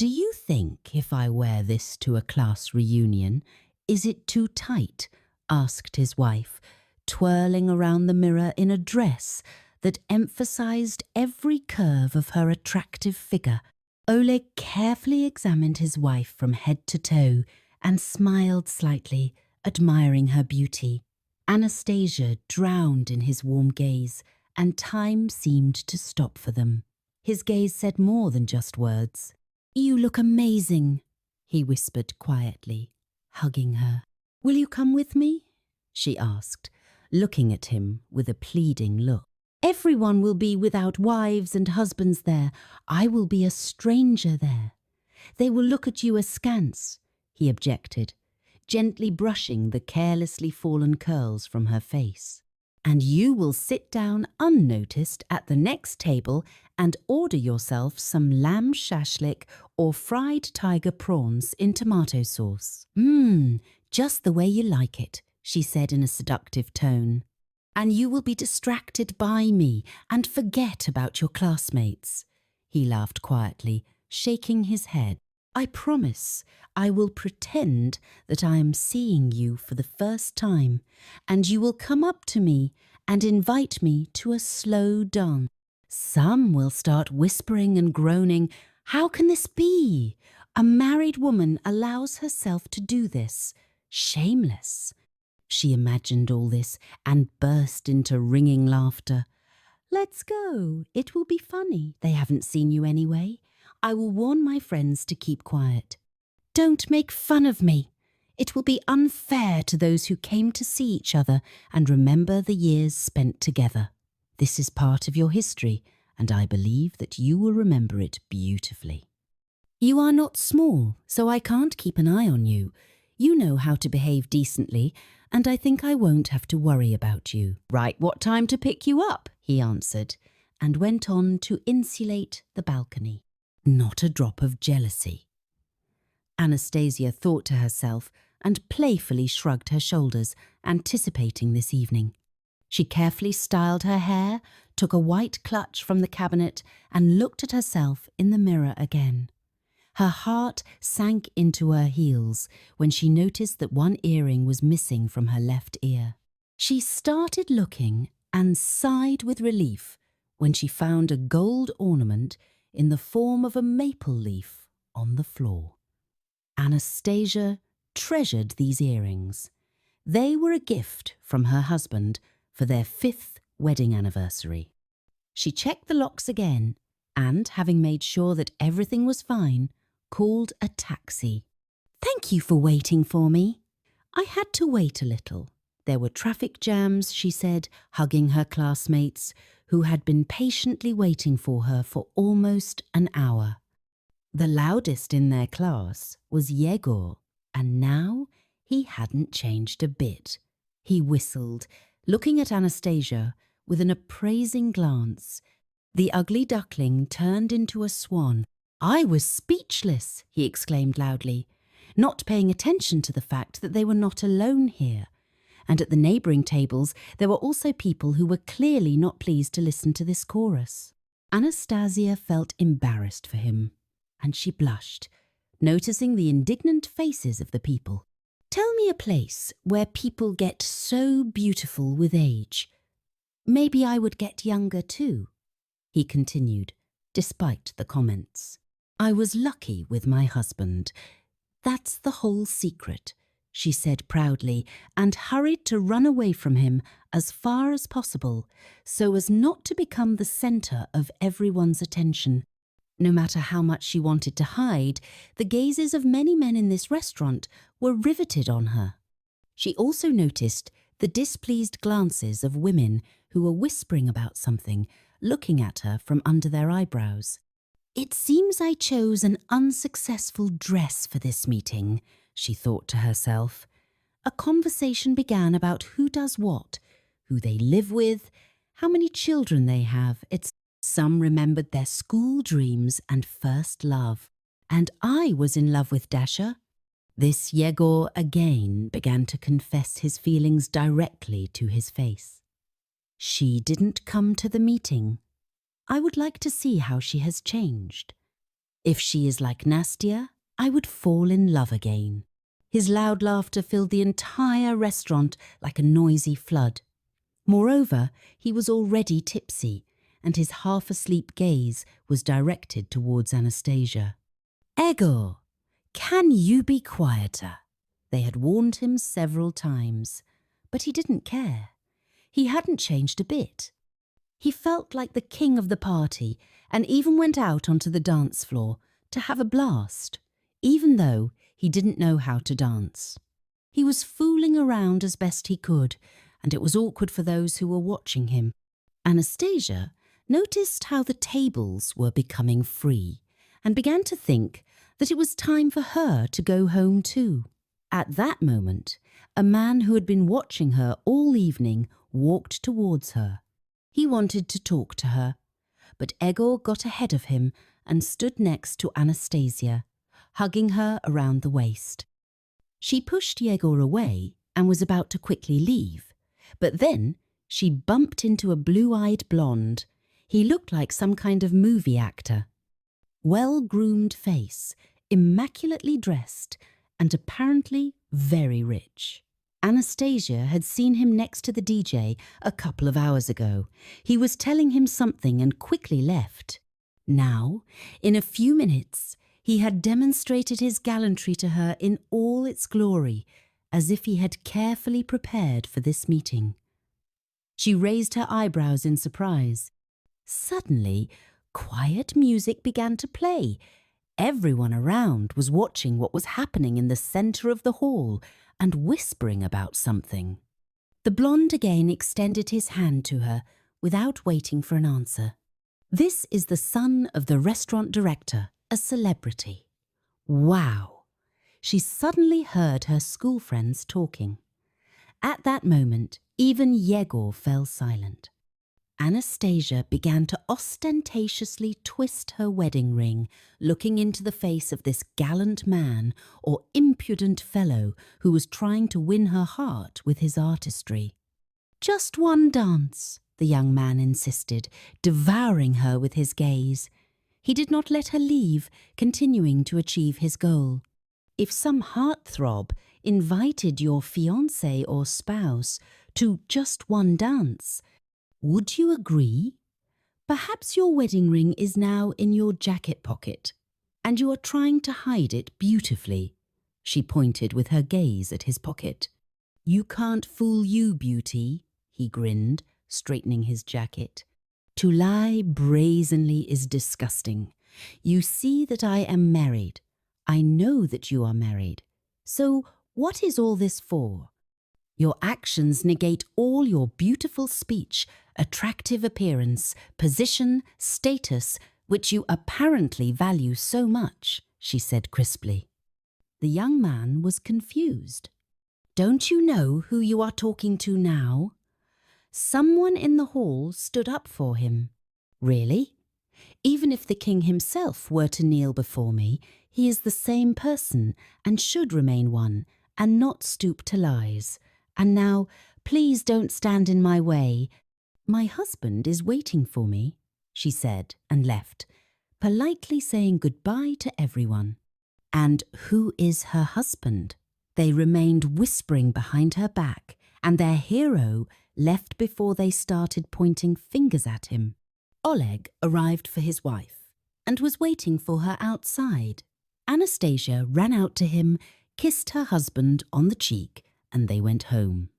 Do you think if I wear this to a class reunion, is it too tight? Asked his wife, twirling around the mirror in a dress that emphasized every curve of her attractive figure. Oleg carefully examined his wife from head to toe and smiled slightly, admiring her beauty. Anastasia drowned in his warm gaze, and time seemed to stop for them. His gaze said more than just words. "You look amazing," he whispered quietly, hugging her. "Will you come with me?" she asked, looking at him with a pleading look. "Everyone will be without wives and husbands there. I will be a stranger there. They will look at you askance," he objected, gently brushing the carelessly fallen curls from her face. "And you will sit down unnoticed at the next table and order yourself some lamb shashlik or fried tiger prawns in tomato sauce. Just the way you like it," she said in a seductive tone. "And you will be distracted by me and forget about your classmates." He laughed quietly, shaking his head. "I promise I will pretend that I am seeing you for the first time, and you will come up to me and invite me to a slow dance. Some will start whispering and groaning, 'How can this be? A married woman allows herself to do this. Shameless.'" She imagined all this and burst into ringing laughter. "Let's go. It will be funny. They haven't seen you anyway. I will warn my friends to keep quiet. Don't make fun of me. It will be unfair to those who came to see each other and remember the years spent together. This is part of your history, and I believe that you will remember it beautifully. You are not small, so I can't keep an eye on you. You know how to behave decently, and I think I won't have to worry about you." "Right, what time to pick you up?" he answered, and went on to insulate the balcony. Not a drop of jealousy. Anastasia thought to herself and playfully shrugged her shoulders, anticipating this evening. She carefully styled her hair, took a white clutch from the cabinet, and looked at herself in the mirror again. Her heart sank into her heels when she noticed that one earring was missing from her left ear. She started looking and sighed with relief when she found a gold ornament in the form of a maple leaf on the floor. Anastasia treasured these earrings. They were a gift from her husband for their 5th wedding anniversary. She checked the locks again and, having made sure that everything was fine, called a taxi. "Thank you for waiting for me." "I had to wait a little. There were traffic jams," she said, hugging her classmates, who had been patiently waiting for her for almost an hour. The loudest in their class was Yegor, and now he hadn't changed a bit. He whistled, looking at Anastasia with an appraising glance. The ugly duckling turned into a swan. "I was speechless," he exclaimed loudly, not paying attention to the fact that they were not alone here. And at the neighbouring tables there were also people who were clearly not pleased to listen to this chorus. Anastasia felt embarrassed for him, and she blushed, noticing the indignant faces of the people. "Tell me a place where people get so beautiful with age. Maybe I would get younger too," he continued, despite the comments. "I was lucky with my husband. That's the whole secret," she said proudly, and hurried to run away from him as far as possible, so as not to become the centre of everyone's attention. No matter how much she wanted to hide, the gazes of many men in this restaurant were riveted on her. She also noticed the displeased glances of women who were whispering about something, looking at her from under their eyebrows. "It seems I chose an unsuccessful dress for this meeting," she thought to herself. A conversation began about who does what, who they live with, how many children they have, etc. Some remembered their school dreams and first love. "And I was in love with Dasha." This Yegor again began to confess his feelings directly to his face. "She didn't come to the meeting. I would like to see how she has changed." If she is like Nastia, I would fall in love again. His loud laughter filled the entire restaurant like a noisy flood. Moreover, he was already tipsy, and his half-asleep gaze was directed towards Anastasia. "Egor, can you be quieter?" They had warned him several times, but he didn't care. He hadn't changed a bit. He felt like the king of the party and even went out onto the dance floor to have a blast, even though he didn't know how to dance. He was fooling around as best he could, and it was awkward for those who were watching him. Anastasia noticed how the tables were becoming free and began to think that it was time for her to go home too. At that moment, a man who had been watching her all evening walked towards her. He wanted to talk to her, but Egor got ahead of him and stood next to Anastasia, hugging her around the waist. She pushed Yegor away and was about to quickly leave, but then she bumped into a blue-eyed blonde. He looked like some kind of movie actor. Well-groomed face, immaculately dressed, and apparently very rich. Anastasia had seen him next to the DJ a couple of hours ago. He was telling him something and quickly left. Now, in a few minutes, he had demonstrated his gallantry to her in all its glory, as if he had carefully prepared for this meeting. She raised her eyebrows in surprise. Suddenly, quiet music began to play. Everyone around was watching what was happening in the centre of the hall and whispering about something. The blonde again extended his hand to her without waiting for an answer. "This is the son of the restaurant director, a celebrity." Wow! She suddenly heard her school friends talking. At that moment, even Yegor fell silent. Anastasia began to ostentatiously twist her wedding ring, looking into the face of this gallant man or impudent fellow who was trying to win her heart with his artistry. "Just one dance," the young man insisted, devouring her with his gaze. He did not let her leave, continuing to achieve his goal. If some heartthrob invited your fiancé or spouse to just one dance, would you agree? Perhaps your wedding ring is now in your jacket pocket, and you are trying to hide it beautifully. She pointed with her gaze at his pocket. "You can't fool you, beauty," he grinned, straightening his jacket. "To lie brazenly is disgusting. You see that I am married. I know that you are married. So what is all this for? Your actions negate all your beautiful speech, attractive appearance, position, status, which you apparently value so much," she said crisply. The young man was confused. "Don't you know who you are talking to now?" Someone in the hall stood up for him. "Really? Even if the king himself were to kneel before me, he is the same person and should remain one and not stoop to lies. And now, please don't stand in my way. My husband is waiting for me," she said and left, politely saying goodbye to everyone. "And who is her husband?" They remained whispering behind her back, and their hero left before they started pointing fingers at him. Oleg arrived for his wife and was waiting for her outside. Anastasia ran out to him, kissed her husband on the cheek, and they went home.